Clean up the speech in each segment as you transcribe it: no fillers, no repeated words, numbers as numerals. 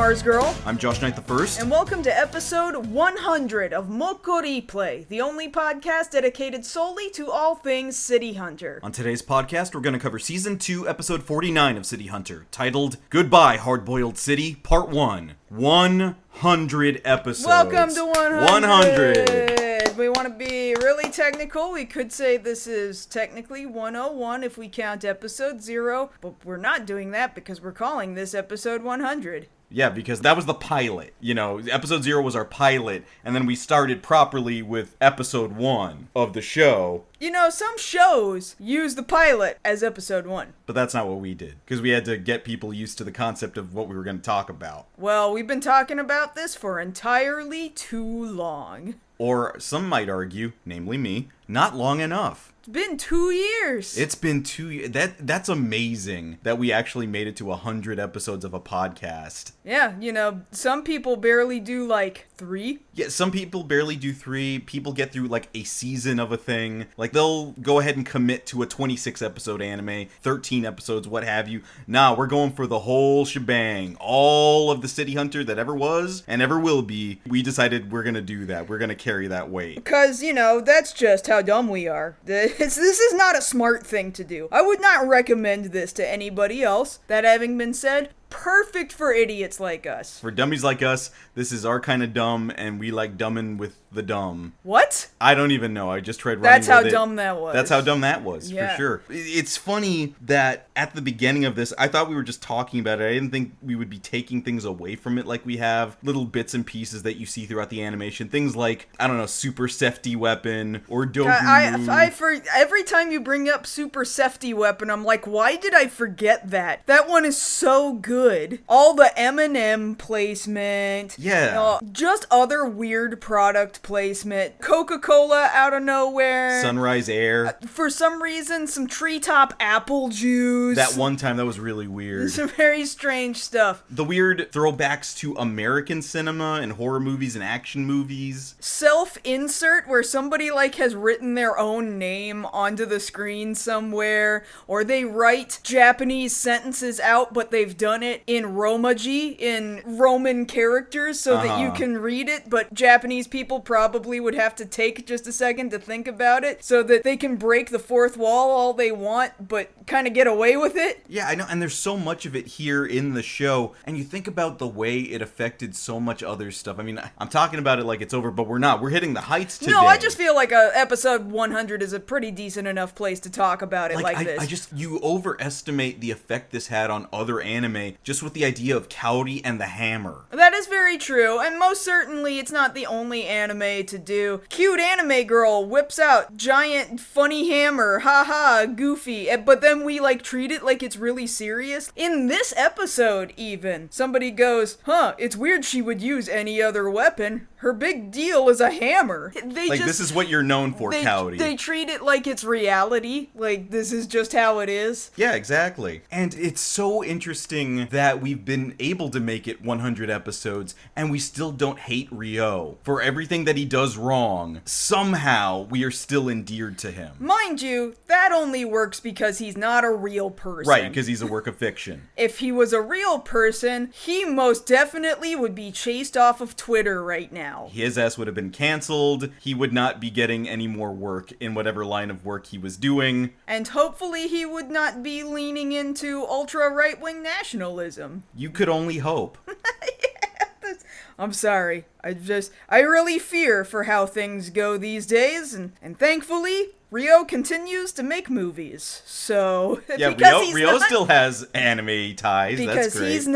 MarzGurl. I'm JoshKnightTheFirst. And welcome to episode 100 of MokkoriPlay, the only podcast dedicated solely to all things City Hunter. On today's podcast, we're going to cover Season 2, Episode 49 of City Hunter, titled Goodbye, Hard-Boiled City, Part 1. 100 episodes. Welcome to 100! 100! We want to be really technical. We could say this is technically 101 if we count episode 0, but we're not doing that because we're calling this episode 100. Yeah, because that was the pilot. You know, episode 0 was our pilot, and then we started properly with episode 1 of the show. You know, some shows use the pilot as episode 1. But that's not what we did, because we had to get people used to the concept of what we were going to talk about. Well, we've been talking about this for entirely too long. Or some might argue, namely me, not long enough. It's been 2 years. It's been 2 years. That's amazing that we actually made it to 100 episodes of a podcast. Yeah, you know, some people barely do like 3. Yeah, some people barely do 3. People get through like a season of a thing. Like they'll go ahead and commit to a 26 episode anime, 13 episodes, what have you. Nah, we're going for the whole shebang. All of the City Hunter that ever was and ever will be. We decided we're going to do that. We're going to carry that weight. Because, you know, that's just how dumb we are. This is not a smart thing to do. I would not recommend this to anybody else. That having been said, perfect for idiots like us. For dummies like us, this is our kind of dumb, and we like dumbing with the dumb. What? I don't even know. I just tried running with it. That's how dumb that was. That's how dumb that was, yeah. For sure. It's funny that at the beginning of this, I thought we were just talking about it. I didn't think we would be taking things away from it like we have. Little bits and pieces that you see throughout the animation. Things like, I don't know, Super Sefty Weapon, or Dogu. Every time you bring up Super Sefty Weapon, I'm like, why did I forget that? That one is so good. All the M&M placement. Yeah. Just other weird product placement. Coca-Cola out of nowhere. Sunrise Air. For some reason, some treetop apple juice. That one time, that was really weird. Some very strange stuff. The weird throwbacks to American cinema and horror movies and action movies. Self-insert where somebody like has written their own name onto the screen somewhere, or they write Japanese sentences out, but they've done it in Romaji, in Roman characters, so that you can read it, but Japanese people probably would have to take just a second to think about it, so that they can break the fourth wall all they want, but kind of get away with it. Yeah, I know, and there's so much of it here in the show, and you think about the way it affected so much other stuff. I mean, I'm talking about it like it's over, but we're not. We're hitting the heights today. No, I just feel like episode 100 is a pretty decent enough place to talk about it like this. You overestimate the effect this had on other anime, just with the idea of Kaori and the hammer. That is very true, and most certainly it's not the only anime to do. Cute anime girl whips out giant funny hammer, haha, goofy, but then we like treat it like it's really serious. In this episode even, somebody goes, it's weird she would use any other weapon. Her big deal is a hammer. This is what you're known for, Kaori. They treat it like it's reality, like this is just how it is. Yeah, exactly. And it's so interesting that we've been able to make it 100 episodes, and we still don't hate Ryo for everything that he does wrong. Somehow, we are still endeared to him. Mind you, that only works because he's not a real person. Right, because he's a work of fiction. If he was a real person, he most definitely would be chased off of Twitter right now. His ass would have been canceled. He would not be getting any more work in whatever line of work he was doing. And hopefully he would not be leaning into ultra right-wing nationalism. You could only hope. I'm sorry. I really fear for how things go these days, and thankfully, Ryo continues to make movies, so... Yeah, Ryo still has anime ties, that's great.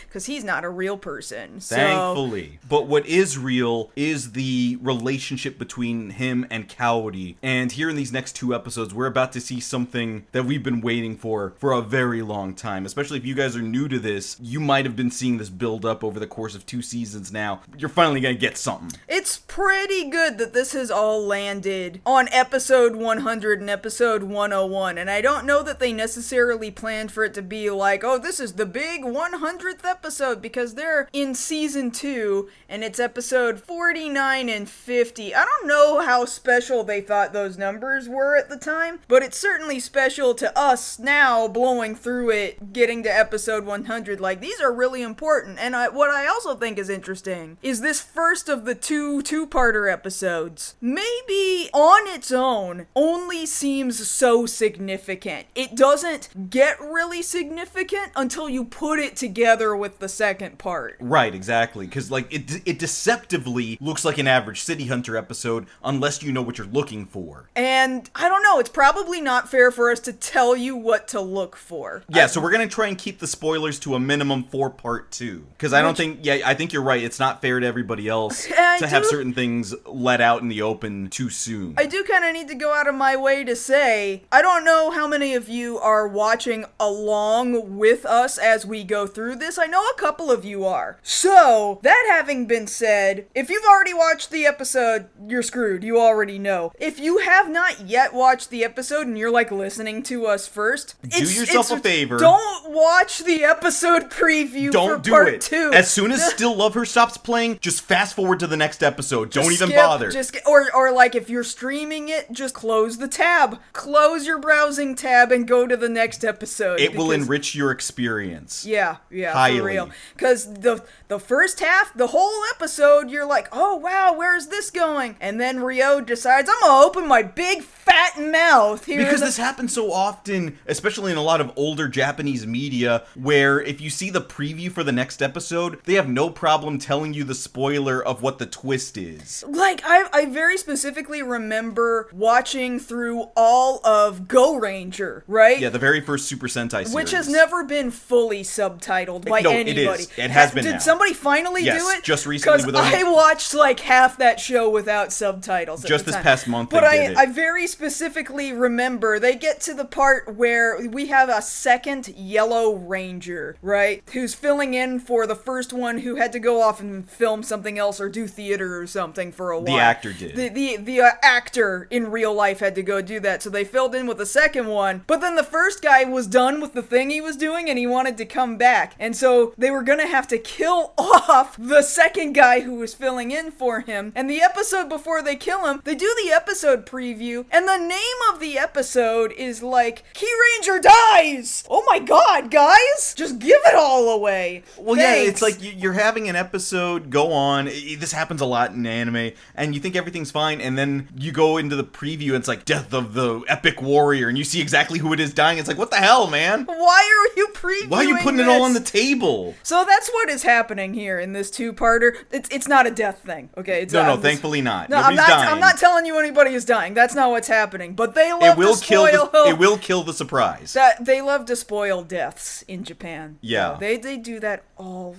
Because he's not a real person, so... Thankfully. But what is real is the relationship between him and Kaori, and here in these next 2 episodes, we're about to see something that we've been waiting for a very long time. Especially if you guys are new to this, you might have been seeing this build up over the course of 2 seasons now, you're finally gonna get something. It's pretty good that this has all landed on episode 100 and episode 101, and I don't know that they necessarily planned for it to be like, oh, this is the big 100th episode, because they're in season 2, and it's episode 49 and 50. I don't know how special they thought those numbers were at the time, but it's certainly special to us now, blowing through it, getting to episode 100. Like, these are really important, and what I also think is interesting is this first of the two-parter episodes, maybe on its own, only seems so significant. It doesn't get really significant until you put it together with the second part. Right, exactly, because like it deceptively looks like an average City Hunter episode unless you know what you're looking for. And I don't know, it's probably not fair for us to tell you what to look for. Yeah, so we're gonna try and keep the spoilers to a minimum for part 2, because I think you're right. It's not fair to everybody else to have certain things let out in the open too soon. I do kind of need to go out of my way to say, I don't know how many of you are watching along with us as we go through this. I know a couple of you are. So, that having been said, if you've already watched the episode, you're screwed. You already know. If you have not yet watched the episode and you're like listening to us first, do yourself a favor. Don't watch the episode preview for part 2. As soon as Still Love Her stops playing, just fast forward to the next episode. Don't even bother. Or like if you're streaming it, just close the tab. Close your browsing tab and go to the next episode. It will enrich your experience. Yeah, highly. For real. Because the first half, the whole episode, you're like, oh wow, where's this going? And then Ryo decides, I'm gonna open my big fat mouth here. Because this happens so often, especially in a lot of older Japanese media, where if you see the preview for the next episode, they have no problem telling you the spoiler of what the twist is. Like, I very specifically remember watching through all of Go Ranger, right? Yeah, the very first Super Sentai series. Which has never been fully subtitled by anybody. It is. It has been Did now. somebody finally do it? Yes, just recently. Because I watched like half that show without subtitles at just the this time. past month But they did it. I very specifically remember they get to the part where we have a second Yellow Ranger, right? Who's filling in for the first one who had to go off and film something else or do theater or something for a while. The actor did. The actor in real life had to go do that, so they filled in with the second one. But then the first guy was done with the thing he was doing and he wanted to come back. And so they were gonna have to kill off the second guy who was filling in for him. And the episode before they kill him, they do the episode preview, and the name of the episode is like, Key Ranger dies! Oh my god, guys! Just give it all away. Well, Thanks. yeah, it's like you're having an episode go on. This happens a lot in anime, and you think everything's fine, and then you go into the preview, and it's like Death of the Epic Warrior, and you see exactly who it is dying. It's like, what the hell, man? Why are you previewing Why are you putting it all on the table? So that's what is happening here in this two-parter. It's not a death thing, okay? It's No, thankfully not. No, Nobody's dying. I'm not telling you anybody is dying. That's not what's happening. But they love to spoil. It will kill the surprise. They love to spoil deaths in Japan. Yeah. So they do that all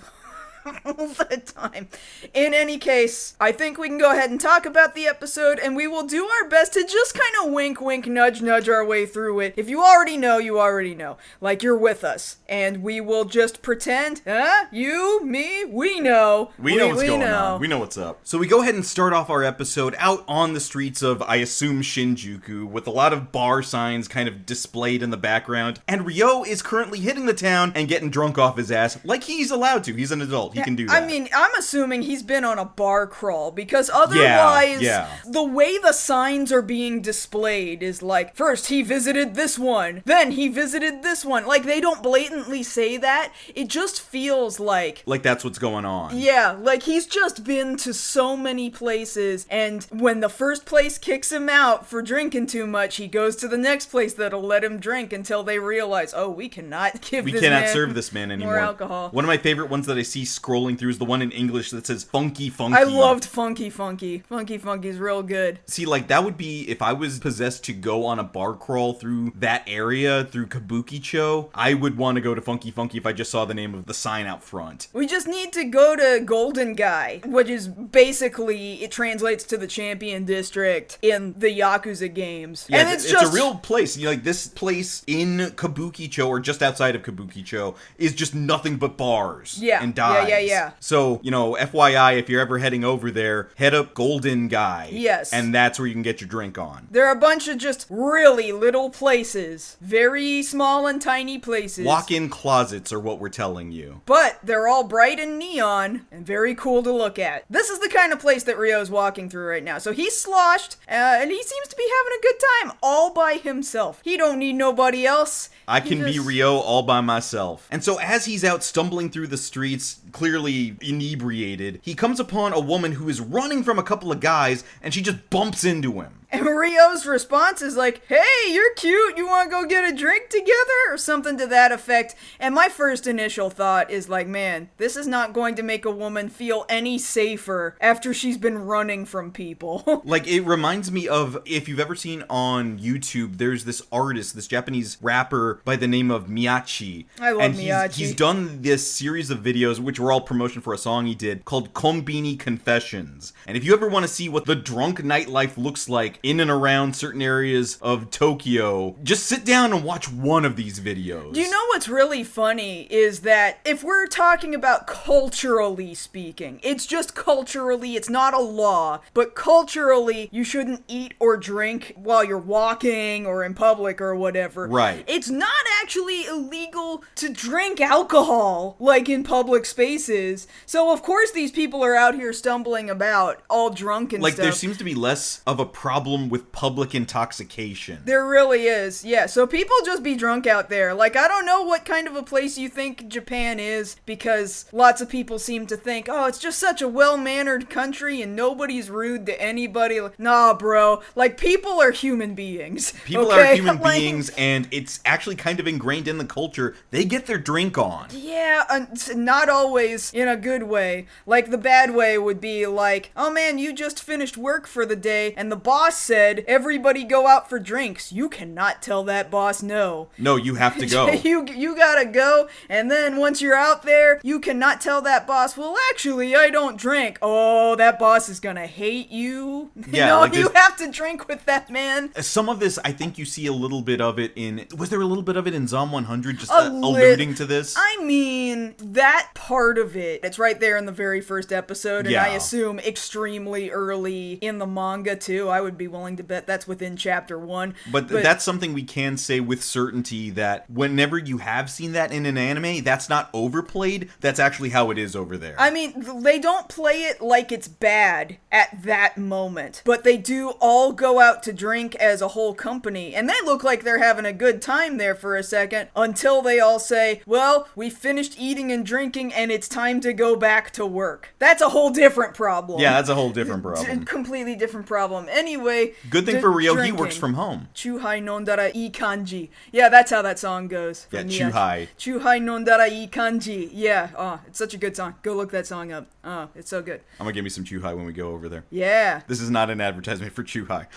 the time. In any case, I think we can go ahead and talk about the episode, and we will do our best to just kind of wink, wink, nudge, nudge our way through it. If you already know, you already know. Like, you're with us. And we will just pretend, you, me, we know. We know what's going on. We know what's up. So we go ahead and start off our episode out on the streets of, I assume, Shinjuku, with a lot of bar signs kind of displayed in the background. And Ryo is currently hitting the town and getting drunk off his ass, like he's allowed to. He's an adult. He can do that. I mean, I'm assuming he's been on a bar crawl, because otherwise, the way the signs are being displayed is like, first he visited this one, then he visited this one. Like, they don't blatantly say that. It just feels like that's what's going on. Yeah, like he's just been to so many places, and when the first place kicks him out for drinking too much, he goes to the next place that'll let him drink until they realize, oh, we cannot serve this man anymore. More alcohol. One of my favorite ones that I see scrolling through is the one in English that says Funky Funky. I loved Funky Funky. Funky Funky's real good. See, like, that would be, if I was possessed to go on a bar crawl through that area, through Kabukicho, I would want to go to Funky Funky if I just saw the name of the sign out front. We just need to go to Golden Guy, which is basically, it translates to the Champion District in the Yakuza games. Yeah, and it's a real place. You know, like, this place in Kabukicho, or just outside of Kabukicho, is just nothing but bars and dives. Yeah. So, FYI, if you're ever heading over there, head up Golden Guy. Yes. And that's where you can get your drink on. There are a bunch of just really little places. Very small and tiny places. Walk-in closets are what we're telling you. But they're all bright and neon and very cool to look at. This is the kind of place that Ryo's walking through right now. So he's sloshed, and he seems to be having a good time all by himself. He don't need nobody else. I can be Ryo all by myself. And so as he's out stumbling through the streets, clearly inebriated, he comes upon a woman who is running from a couple of guys, and she just bumps into him. And Ryo's response is like, hey, you're cute, you want to go get a drink together? Or something to that effect. And my first initial thought is like, man, this is not going to make a woman feel any safer after she's been running from people. Like, it reminds me of, if you've ever seen on YouTube, there's this artist, this Japanese rapper by the name of Miyachi. I love Miyachi. He's done this series of videos, which were all promotion for a song he did, called Konbini Confessions. And if you ever want to see what the drunk nightlife looks like in and around certain areas of Tokyo, just sit down and watch one of these videos. Do you know what's really funny is that if we're talking about culturally speaking, it's just culturally, it's not a law, but culturally, you shouldn't eat or drink while you're walking or in public or whatever. Right. It's not actually illegal to drink alcohol, like in public spaces. So of course these people are out here stumbling about, all drunk and stuff. Like, there seems to be less of a problem with public intoxication. There really is, yeah. So people just be drunk out there. Like, I don't know what kind of a place you think Japan is, because lots of people seem to think, oh, it's just such a well-mannered country and nobody's rude to anybody. Nah, bro. Like, people are human beings. People okay? are human beings, and it's actually kind of ingrained in the culture. They get their drink on. Yeah, not always in a good way. Like, the bad way would be like, oh man, you just finished work for the day, and the boss said, everybody go out for drinks. You cannot tell that boss no. No, you have to go. you gotta go, and then once you're out there, you cannot tell that boss, well, actually, I don't drink. Oh, that boss is gonna hate you. Yeah, no, like you have to drink with that man. Some of this, I think you see a little bit of it in... Was there a little bit of it in Zom 100, just alluding to this? I mean, that part of it, it's right there in the very first episode, and Yeah. I assume extremely early in the manga, too. I would be willing to bet that's within chapter 1. But that's something we can say with certainty, that whenever you have seen that in an anime, that's not overplayed. That's actually how it is over there. I mean, they don't play it like it's bad at that moment, but they do all go out to drink as a whole company, and they look like they're having a good time there for a second, until they all say, well, we finished eating and drinking, and it's time to go back to work. That's a whole different problem. Yeah, that's a whole different problem. Completely different problem. Anyway, Good thing for Ryo, drinking. he works from home. Chuhai nondara ii kanji. Yeah, that's how that song goes. Yeah, from Miyachi. Chuhai. Chuhai nondara ii kanji. Yeah, oh, it's such a good song. Go look that song up. Oh, it's so good. I'm gonna give me some Chuhai when we go over there. Yeah. This is not an advertisement for Chuhai.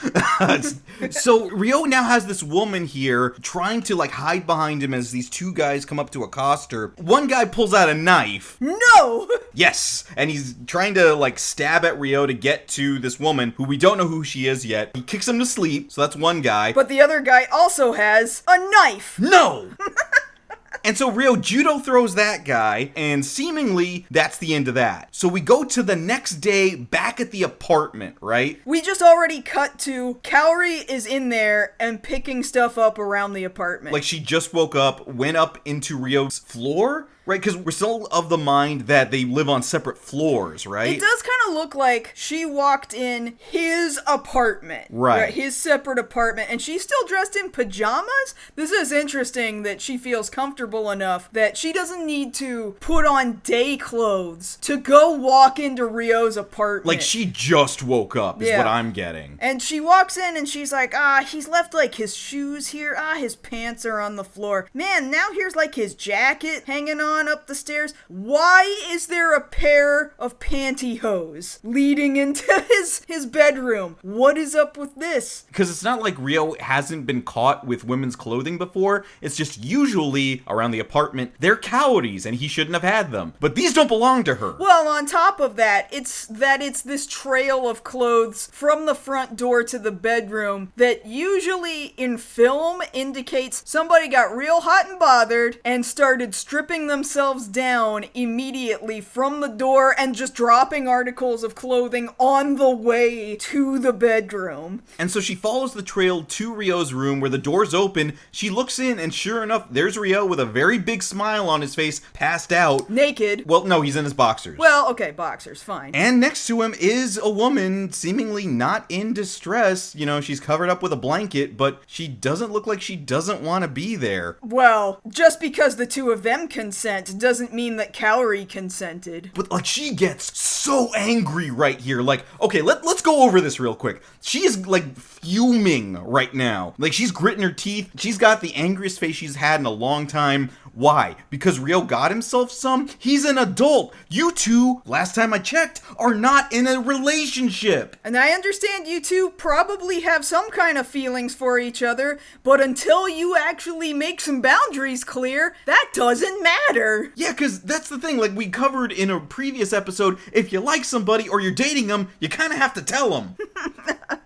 So Ryo now has this woman here trying to like hide behind him as these two guys come up to accost her. One guy pulls out a knife. No! Yes, and he's trying to like stab at Ryo to get to this woman who we don't know who she is yet. He kicks him to sleep, so that's one guy. But the other guy also has a knife. No! And so Ryo judo throws that guy, and seemingly that's the end of that. So we go to the next day back at the apartment, right? We just already cut to Kaori is in there and picking stuff up around the apartment. Like she just woke up, went up into Ryo's floor, right? Because we're still of the mind that they live on separate floors, right? It does kind of look like she walked in his apartment. Right. His separate apartment. And she's still dressed in pajamas? This is interesting that she feels comfortable enough that she doesn't need to put on day clothes to go walk into Ryo's apartment. Like she just woke up is Yeah. what I'm getting. And she walks in and she's like, he's left like his shoes here. His pants are on the floor. Man, now here's like his jacket hanging on up the stairs. Why is there a pair of pantyhose leading into his bedroom? What is up with this? Because it's not like Ryo hasn't been caught with women's clothing before. It's just usually around the apartment, they're Kaori's and he shouldn't have had them. But these don't belong to her. Well, on top of that, it's this trail of clothes from the front door to the bedroom that usually in film indicates somebody got real hot and bothered and started stripping themselves themselves down immediately from the door and just dropping articles of clothing on the way to the bedroom. And so she follows the trail to Ryo's room where the door's open. She looks in and sure enough, there's Ryo with a very big smile on his face, passed out. Naked. Well, no, he's in his boxers. Well, okay, boxers, fine. And next to him is a woman seemingly not in distress. You know, she's covered up with a blanket, but she doesn't look like she doesn't want to be there. Well, just because the two of them consent doesn't mean that Kaori consented. But, like, she gets so angry right here. Like, okay, let's go over this real quick. She is, like, fuming right now. Like, she's gritting her teeth. She's got the angriest face she's had in a long time. Why? Because Ryo got himself some? He's an adult. You two, last time I checked, are not in a relationship. And I understand you two probably have some kind of feelings for each other, but until you actually make some boundaries clear, that doesn't matter. Yeah, because that's the thing. Like we covered in a previous episode, if you like somebody or you're dating them, you kind of have to tell them.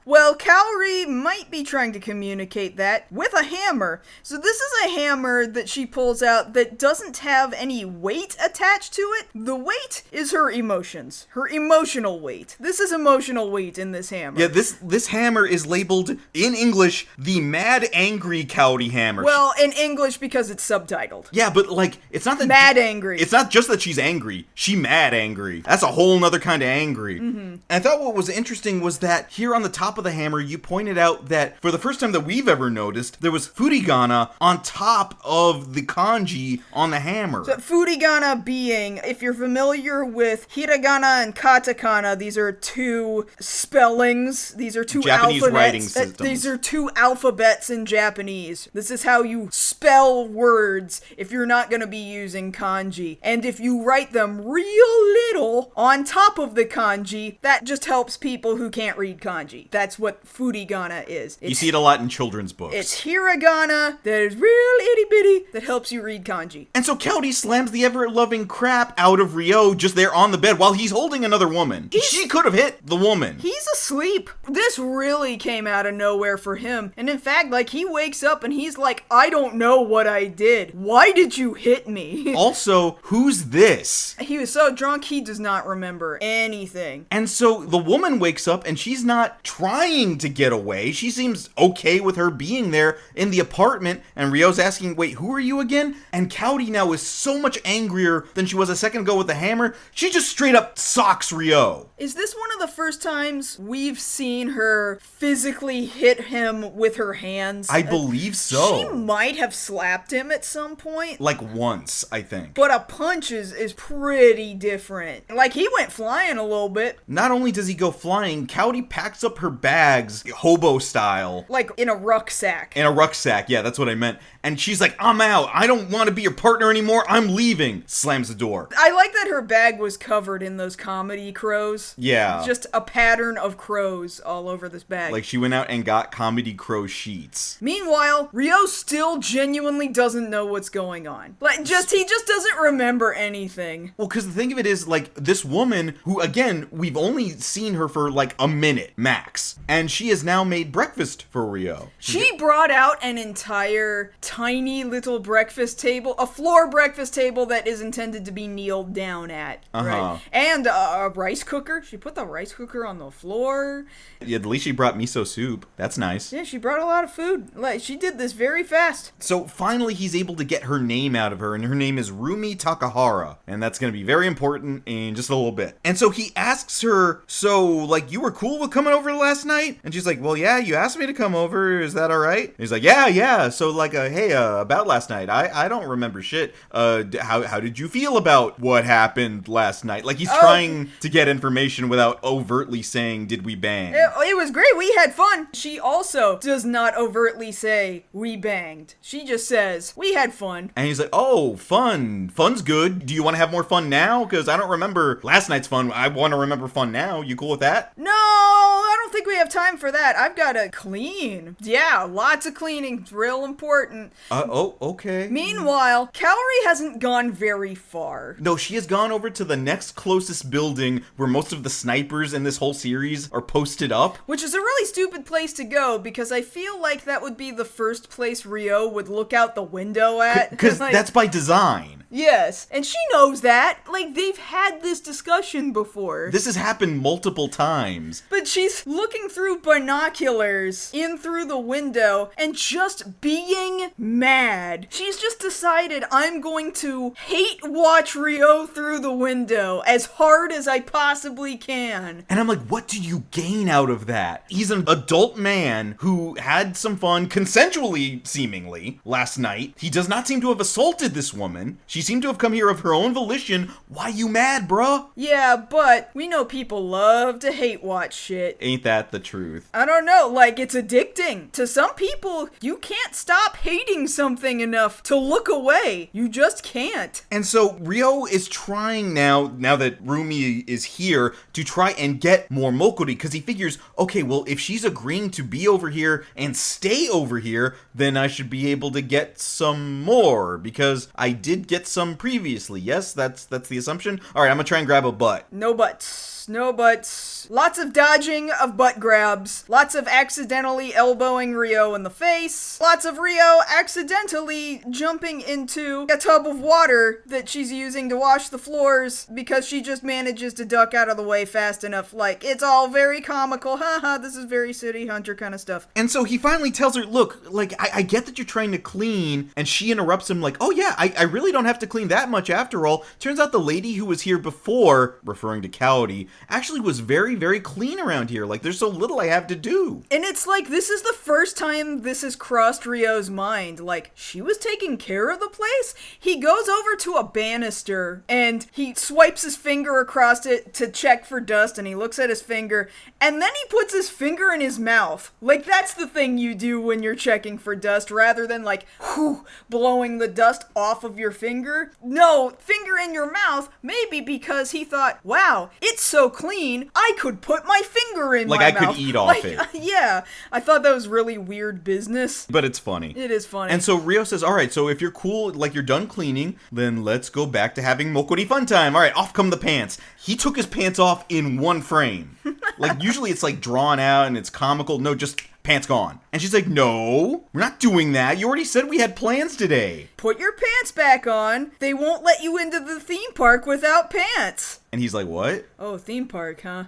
Well, Kaori might be trying to communicate that with a hammer. So this is a hammer that she pulls out that doesn't have any weight attached to it. The weight is her emotions, her emotional weight. This is emotional weight in this hammer. Yeah, this hammer is labeled in English the Mad Angry Kaori hammer. Well, in English because it's subtitled. Yeah, but like it's not that mad angry. It's not just that she's angry. She mad angry. That's a whole nother kind of angry. Mm-hmm. And I thought what was interesting was that here on the top of the hammer, you pointed out that for the first time that we've ever noticed, there was furigana on top of the kanji on the hammer. So furigana being, if you're familiar with hiragana and katakana, these are two spellings. These are two Japanese alphabets. writing systems. These are two alphabets in Japanese. This is how you spell words if you're not going to be using kanji. And if you write them real little on top of the kanji, that just helps people who can't read kanji. That's what furigana is. You see it a lot in children's books. It's hiragana that is real itty bitty that helps you read kanji. And so Kaori slams the ever-loving crap out of Ryo just there on the bed while he's holding another woman. She could have hit the woman. He's asleep. This really came out of nowhere for him. And in fact, like, he wakes up and he's like, I don't know what I did. Why did you hit me? Also, who's this? He was so drunk, he does not remember anything. And so the woman wakes up and she's not trying to get away. She seems okay with her being there in the apartment. And Ryo's asking, wait, who are you again? And Kaori now is so much angrier than she was a second ago with the hammer. She just straight up socks Ryo. Is this one of the first times we've seen her physically hit him with her hands? I believe so. She might have slapped him at some point. Like once, I think. But a punch is pretty different. Like, he went flying a little bit. Not only does he go flying, Kaori packs up her bags, hobo style. Like in a rucksack. In a rucksack, yeah, that's what I meant. And she's like, I'm out. I don't want to be your partner anymore. I'm leaving. Slams the door. I like that her bag was covered in those comedy crows. Yeah. Just a pattern of crows all over this bag. Like she went out and got comedy crow sheets. Meanwhile, Ryo still genuinely doesn't know what's going on. Like, he just doesn't remember anything. Well, because the thing of it is, like, this woman, who, again, we've only seen her for, like, a minute, max. And she has now made breakfast for Ryo. She brought out an entire tiny little breakfast table, a floor breakfast table that is intended to be kneeled down at, right? And a rice cooker. She put the rice cooker on the floor. Yeah, at least she brought miso soup. That's nice. Yeah, she brought a lot of food. Like, she did this very fast. So finally he's able to get her name out of her, and her name is Rumi Takahara. And that's going to be very important in just a little bit. And so he asks her, so, like, you were cool with coming over last night? And she's like, well, yeah, you asked me to come over. Is that all right? And he's like, yeah. So, like, hey, about last night, I don't remember shit. How did you feel about what happened last night? Like, he's trying to get information without overtly saying, did we bang? It was great. We had fun. She also does not overtly say, we banged. She just says, we had fun. And he's like, oh, fun. Fun's good. Do you want to have more fun now? Because I don't remember last night's fun. I want to remember fun now. You cool with that? No, I don't think we have time for that. I've got to clean. Yeah, lots of cleaning. It's real important. Okay. Meanwhile, Kaori hasn't gone very far. No, she has gone over to the next closest building where most of the snipers in this whole series are posted up. Which is a really stupid place to go, because I feel like that would be the first place Ryo would look out the window at. Because like, that's by design. Yes, and she knows that. Like, they've had this discussion before. This has happened multiple times. But she's looking through binoculars in through the window and just being mad. She's just decided, I'm going to hate watch Ryo through the window as hard as I possibly can. And I'm like, what do you gain out of that? He's an adult man who had some fun, consensually, seemingly, last night. He does not seem to have assaulted this woman. She seemed to have come here of her own volition. Why you mad, bruh? Yeah, but we know people love to hate watch shit. Ain't that the truth? I don't know, like, it's addicting. To some people, you can't stop hating something enough to look away. You just can't. And so Ryo is trying now that Rumi is here, to try and get more Mokkori, because he figures, okay, well, if she's agreeing to be over here and stay over here, then I should be able to get some more, because I did get some previously. Yes, that's the assumption. All right, I'm gonna try and grab a butt. No buts. No buts. Lots of dodging of butt grabs. Lots of accidentally elbowing Ryo in the face. Lots of Ryo accidentally jumping into a tub of water that she's using to wash the floors because she just manages to duck out of the way fast enough. Like, it's all very comical. Haha, this is very City Hunter kind of stuff. And so he finally tells her, look, like, I get that you're trying to clean, and she interrupts him like, oh yeah, I really don't have to clean that much after all. Turns out the lady who was here before, referring to Cowdy, actually was very, very clean around here. Like, there's so little I have to do. And it's like, this is the first time this has crossed Ryo's mind. Like, she was taking care of the place? He goes over to a banister and he swipes his finger across it to check for dust, and he looks at his finger, and then he puts his finger in his mouth. Like, that's the thing you do when you're checking for dust, rather than like, whew, blowing the dust off of your finger. No, finger in your mouth, maybe because he thought, wow, it's so clean, I could put my finger in my mouth. Like, I could eat off it. Yeah, I thought that was really weird business. But it's funny. It is funny. And so Ryo says, all right, so if you're cool, like you're done cleaning, then let's go back to having Mokkori fun time. All right, off come the pants. He took his pants off in one frame. Like, usually it's like drawn out and it's comical. No, just pants gone. And she's like, no, we're not doing that. You already said we had plans today. Put your pants back on. They won't let you into the theme park without pants. And he's like, what? Oh, theme park, huh?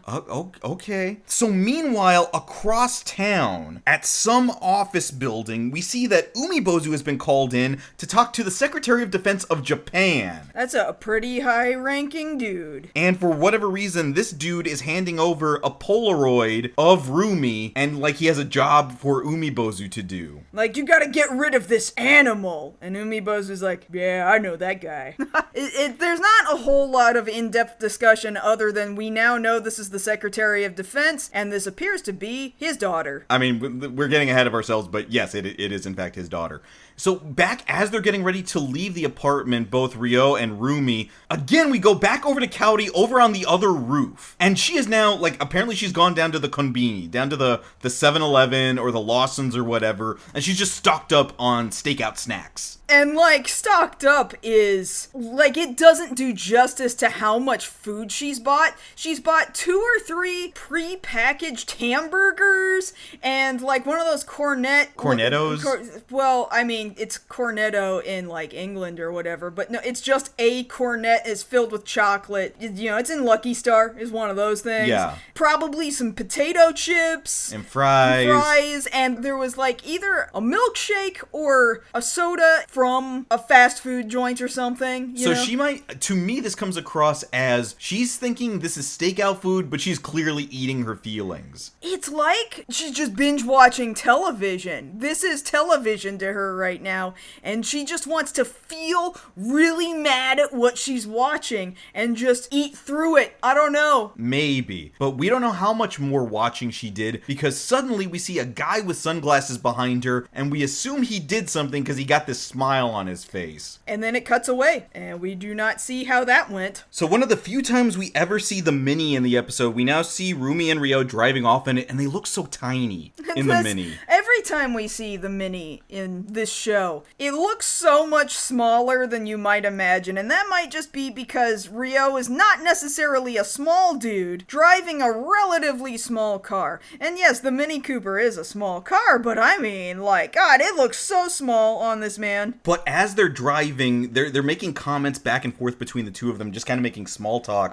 Okay. So meanwhile, across town, at some office building, we see that Umibozu has been called in to talk to the Secretary of Defense of Japan. That's a pretty high-ranking dude. And for whatever reason, this dude is handing over a Polaroid of Rumi, and like he has a job for Umibozu to do. Like, you gotta get rid of this animal. And Umibozu's like, yeah, I know that guy. There's not a whole lot of in-depth discussion other than we now know this is the Secretary of Defense, and this appears to be his daughter. I mean, we're getting ahead of ourselves, but yes, it is in fact his daughter. So back as they're getting ready to leave the apartment, both Ryo and Rumi, again, we go back over to Cowdy over on the other roof. And she is now, like, apparently she's gone down to the konbini, down to the 7-Eleven or the Lawson's or whatever, and she's just stocked up on stakeout snacks. And, like, stocked up is, like, it doesn't do justice to how much food she's bought. She's bought 2 or 3 pre-packaged hamburgers and, like, one of those Cornettos? Well, I mean, it's cornetto in, like, England or whatever, but no, it's just a cornet is filled with chocolate. You know, it's in Lucky Star, is one of those things. Yeah. Probably some potato chips. And fries. And there was, like, either a milkshake or a soda from a fast food joint or something. You know? She might, to me, this comes across as she's thinking this is stakeout food, but she's clearly eating her feelings. It's like she's just binge watching television. This is television to her right now, and she just wants to feel really mad at what she's watching and just eat through it. I don't know. Maybe, but we don't know how much more watching she did, because suddenly we see a guy with sunglasses behind her, and we assume he did something because he got this smile on his face. And then it cuts away, and we do not see how that went. So one of the few times we ever see the Mini in the episode, we now see Rumi and Ryo driving off in it, and they look so tiny in the Mini. Every every time we see the Mini in this show, it looks so much smaller than you might imagine, and that might just be because Ryo is not necessarily a small dude driving a relatively small car. And yes, the Mini Cooper is a small car, but I mean, like, God, it looks so small on this man. But as they're driving, they're making comments back and forth between the two of them, just kind of making small talk.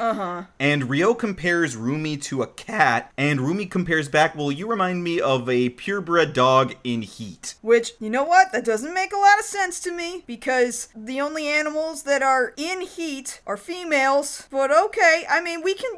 And Ryo compares Rumi to a cat, and Rumi compares back, well, you remind me of a purebred dog in heat. Which, you know what? That doesn't make a lot of sense to me, because the only animals that are in heat are females. But okay, I mean, we can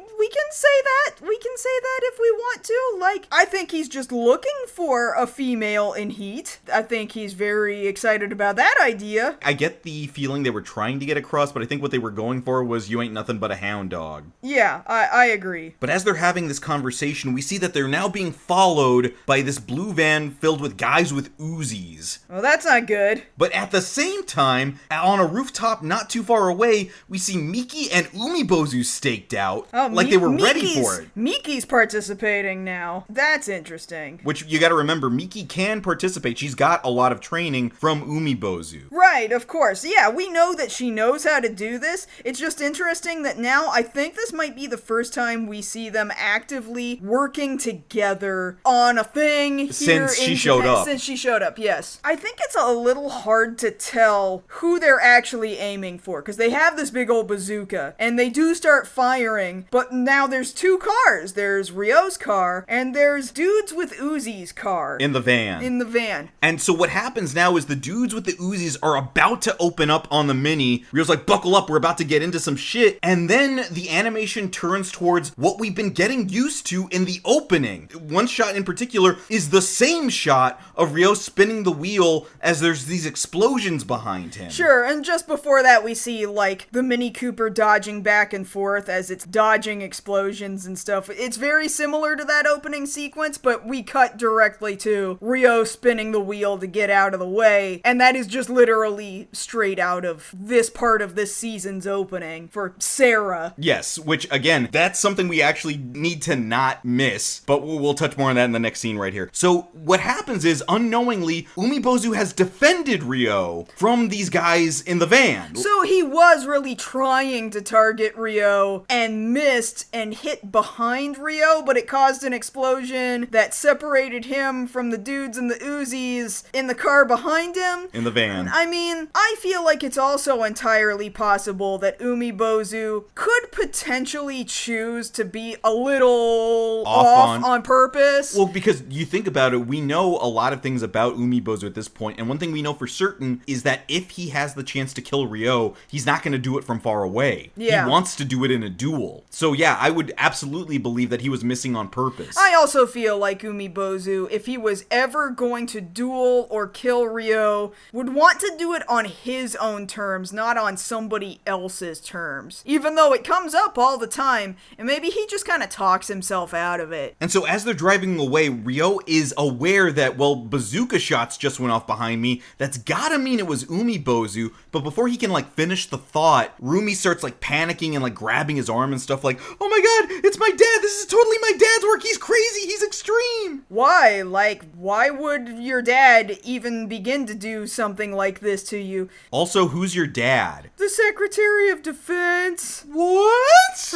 say that. We can say that if we want to. Like, I think he's just looking for a female in heat. I think he's very excited about that idea. I get the feeling they were trying to get across, but I think what they were going for was you ain't nothing but a hound dog. Yeah, I agree. But as they're having this conversation, we see that they're now being followed by this blue van filled with guys with Uzis. Well, that's not good. But at the same time, on a rooftop not too far away, we see Miki and Umibozu staked out, like they were ready for it. Miki's participating now. That's interesting. Which, you gotta remember, Miki can participate. She's got a lot of training from Umibozu. Right, of course. Yeah, we know that she knows how to do this. It's just interesting that now I think this might be the first time we see them actively working together on a thing here Since she showed up. Since she showed up, yes. I think it's a little hard to tell who they're actually aiming for, because they have this big old bazooka, and they do start firing, but now there's two cars. There's Ryo's car, and there's dudes with Uzi's car. In the van. And so what happens now is the dudes with the Uzis are about to open up on the Mini. Ryo's like, buckle up, we're about to get into some shit. And then the animation turns towards what we've been getting used to in the opening. One shot in particular is the same shot of Ryo spinning the wheel as there's these explosions behind him. Sure, and just before that we see, like, the Mini Cooper dodging back and forth as it's dodging explosions and stuff. It's very similar to that opening sequence, but we cut directly to Ryo spinning the wheel to get out of the way, and that is just literally straight out of this part of this season's opening for Sarah. Yes, which, again, that's something we actually need to not miss, but we'll touch more on that in the next scene right here. So what happens is, unknowingly, Umibozu has defended Ryo from these guys in the van. So he was really trying to target Ryo and missed and hit behind Ryo, but it caused an explosion that separated him from the dudes in the Uzis in the car behind him. In the van. I mean, I feel like it's also entirely possible that Umibozu could potentially choose to be a little off on purpose. Well, because you think about it, we know a lot of things about Umibozu at this point, and one thing we know for certain is that if he has the chance to kill Ryo, he's not going to do it from far away. Yeah. He wants to do it in a duel. So yeah, I would absolutely believe that he was missing on purpose. I also feel like Umibozu, if he was ever going to duel or kill Ryo, would want to do it on his own terms, not on somebody else's terms. Even though it comes up all the time, and maybe he just kind of talks himself out of it. And so as they're driving away, Ryo is aware that, well, bazooka shots just went off behind me. That's gotta mean it was Umibozu. But before he can, like, finish the thought, Rumi starts, like, panicking and, like, grabbing his arm and stuff, like, oh my god, it's my dad! This is totally my dad's work! He's crazy! He's extreme! Why? Like, why would your dad even begin to do something like this to you? Also, who's your dad? The Secretary of Defense. What?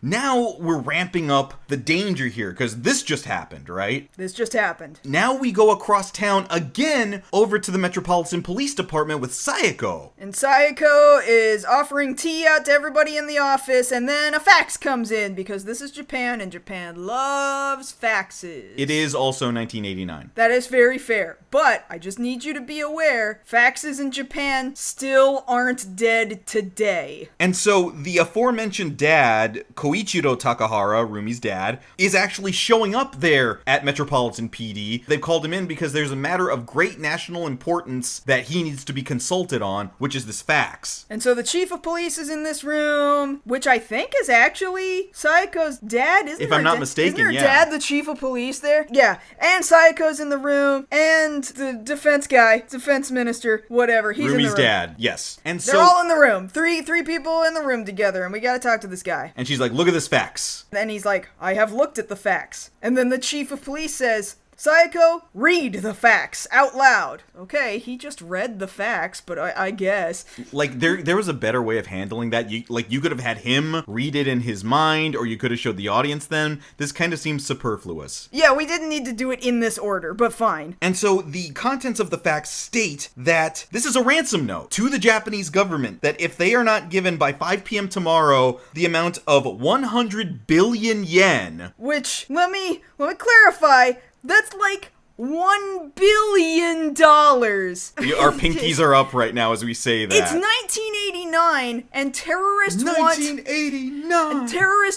Now we're ramping up the danger here, because this just happened, right? This just happened. Now we go across town again over to the Metropolitan Police Department with Sayako. And Sayako is offering tea out to everybody in the office, and then a fax comes in, because this is Japan, and Japan loves faxes. It is also 1989. That is very fair, but I just need you to be aware, faxes in Japan still aren't dead today. And so the aforementioned dad, Koichiro Takahara, Rumi's dad, is actually showing up there at Metropolitan PD. They've called him in because there's a matter of great national importance that he needs to be consulted on, which is this fax. And so the chief of police is in this room, which I think is actually Sayako's dad, isn't it? If I'm not mistaken, isn't her dad the chief of police there? Yeah, and Sayako's in the room, and the defense guy, defense minister, whatever, he's Rumi's in the room. dad, yes. And They're all in the room. Three people in the room together, and we gotta talk to this guy. And she's like, look at this fax. And he's like, I have looked at the fax. And then the chief of police says, Sayako, read the facts out loud. Okay, he just read the facts, but I guess. Like, there was a better way of handling that. You could have had him read it in his mind, or you could have showed the audience then. This kind of seems superfluous. Yeah, we didn't need to do it in this order, but fine. And so the contents of the facts state that this is a ransom note to the Japanese government, that if they are not given by 5 p.m. tomorrow the amount of 100 billion yen. Which, let me clarify, that's like $1 billion. Our pinkies are up right now as we say that. It's 1989, and terrorists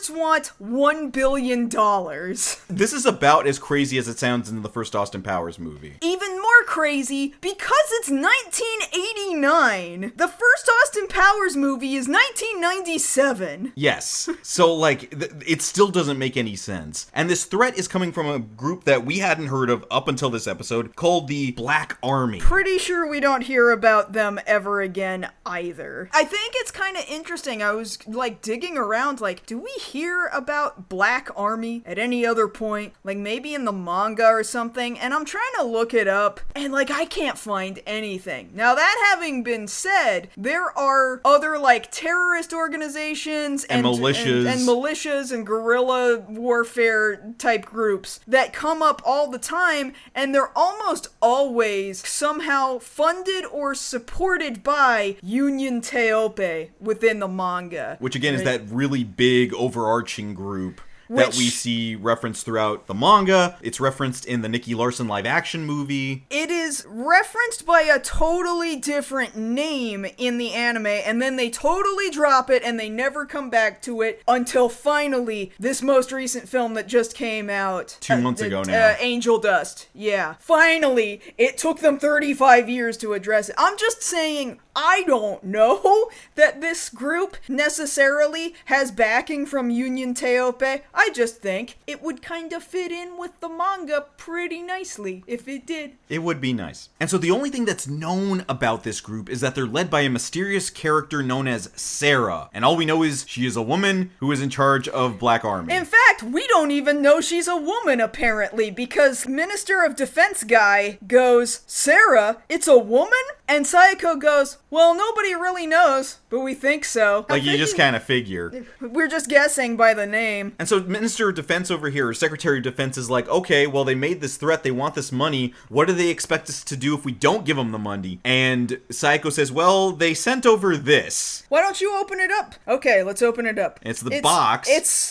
want $1 billion. This is about as crazy as it sounds in the first Austin Powers movie. Even more crazy, because it's 1989. The first Austin Powers movie is 1997. Yes. So, like, it still doesn't make any sense. And this threat is coming from a group that we hadn't heard of up until this episode, called the Black Army. Pretty sure we don't hear about them ever again either. I think it's kind of interesting. I was like digging around, like, do we hear about Black Army at any other point? Like maybe in the manga or something? And I'm trying to look it up, and like I can't find anything. Now that having been said, there are other like terrorist organizations and militias and guerrilla warfare type groups that come up all the time, and they're almost always somehow funded or supported by Union Teope within the manga. Which again is that really big overarching group that we see referenced throughout the manga. It's referenced in the Nicky Larson live action movie. It is referenced by a totally different name in the anime, and then they totally drop it and they never come back to it until finally this most recent film that just came out 2 months ago now. Angel Dust. Yeah. Finally, it took them 35 years to address it. I'm just saying, I don't know that this group necessarily has backing from Union Teope. I just think it would kind of fit in with the manga pretty nicely if it did. It would be nice. And so the only thing that's known about this group is that they're led by a mysterious character known as Sarah. And all we know is she is a woman who is in charge of Black Army. In fact, we don't even know she's a woman apparently, because Minister of Defense guy goes, "Sarah, it's a woman?" And Sayako goes, "Well, nobody really knows, but we think so." Like, you just kind of figure. We're just guessing by the name. And so Minister of Defense over here, or Secretary of Defense, is like, okay, well, they made this threat, they want this money, what do they expect us to do if we don't give them the money? And Sayako says, well, they sent over this. Why don't you open it up? Okay, let's open it up. It's the box.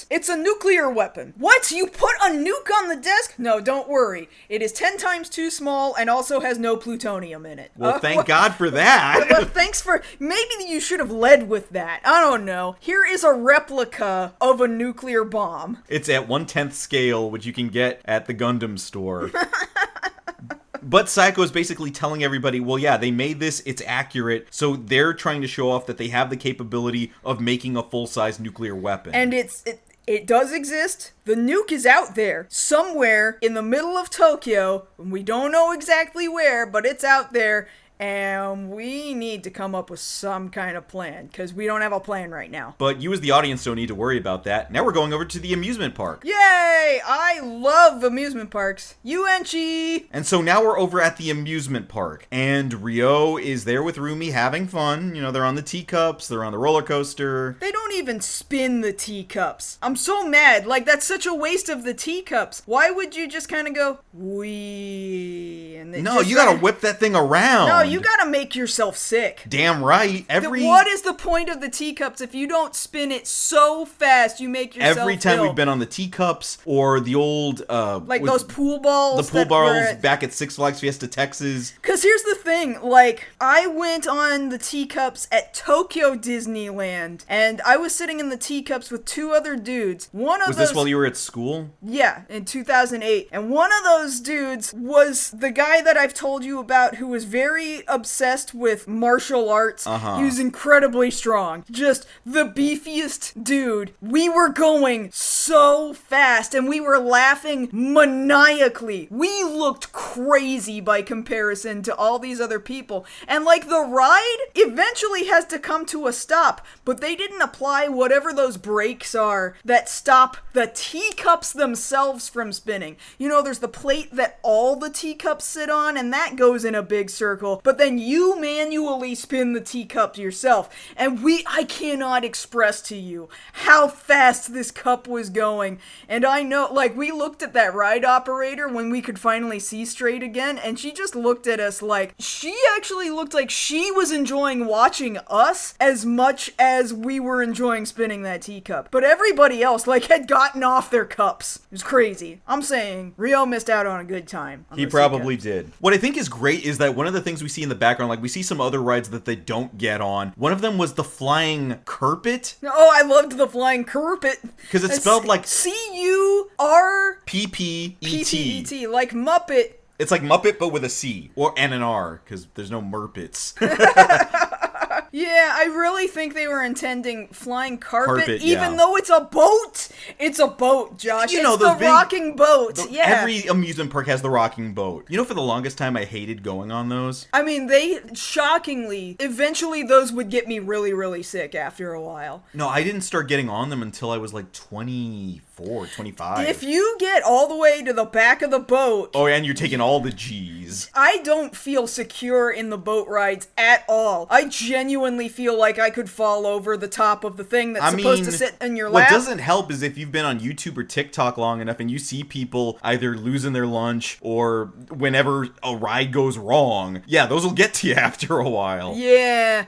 It's a nuclear weapon. What? You put a nuke on the desk? No, don't worry. It is 10 times too small and also has no plutonium in it. Well, thank God for that. Well, thanks for... Maybe you should have led with that. I don't know. Here is a replica of a nuclear bomb. It's at 1/10 scale, which you can get at the Gundam store. But Sayako is basically telling everybody, well, yeah, they made this, it's accurate, so they're trying to show off that they have the capability of making a full-size nuclear weapon. And it does exist. The nuke is out there, somewhere in the middle of Tokyo. We don't know exactly where, but it's out there. And we need to come up with some kind of plan, because we don't have a plan right now. But you as the audience don't need to worry about that. Now we're going over to the amusement park. Yay! I love amusement parks. Yuenchi! And so now we're over at the amusement park. And Ryo is there with Rumi having fun. You know, they're on the teacups, they're on the roller coaster. They don't even spin the teacups. I'm so mad. Like, that's such a waste of the teacups. Why would you just kind of go, wee? And no, you gotta whip that thing around. No, you gotta make yourself sick. Damn right. What is the point of the teacups if you don't spin it so fast you make yourself Every time ill? We've been on the teacups or the old... like those pool balls. The pool balls back at Six Flags Fiesta, Texas. Because here's the thing, like, I went on the teacups at Tokyo Disneyland, and I was sitting in the teacups with 2 other dudes. Was this while you were at school? Yeah, in 2008. And one of those dudes was the guy that I've told you about who was very obsessed with martial arts. He was incredibly strong. Just the beefiest dude. We were going so fast and we were laughing maniacally. We looked crazy by comparison to all these other people. And like the ride eventually has to come to a stop, but they didn't apply whatever those brakes are that stop the teacups themselves from spinning. You know, there's the plate that all the teacups sit on, and that goes in a big circle, but then you manually spin the teacup yourself. And I cannot express to you how fast this cup was going. And I know, like, we looked at that ride operator when we could finally see straight again, and she just looked at us like, she actually looked like she was enjoying watching us as much as we were enjoying spinning that teacup. But everybody else, like, had gotten off their cups. It was crazy. I'm saying, Rio missed out on a good time. He probably did. What I think is great is that one of the things we see in the background, like, we see some other rides that they don't get on. One of them was the flying carpet. Oh, I loved the flying carpet. Because it's spelled like C-U-R-P-P-E-T, like Muppet. It's like Muppet, but with a C. And an R, because there's no Murpits. Yeah, I really think they were intending flying carpet even yeah. though it's a boat. It's a boat, Josh. You know, it's the rocking boat. Yeah. Every amusement park has the rocking boat. You know, for the longest time, I hated going on those. I mean, shockingly, eventually those would get me really, really sick after a while. No, I didn't start getting on them until I was like 24, 25. If you get all the way to the back of the boat... Oh, and you're taking all the G's. I don't feel secure in the boat rides at all. I genuinely feel like I could fall over the top of the thing that's supposed to sit in your lap. What doesn't help is if you've been on YouTube or TikTok long enough and you see people either losing their lunch or whenever a ride goes wrong. Yeah, those will get to you after a while. Yeah.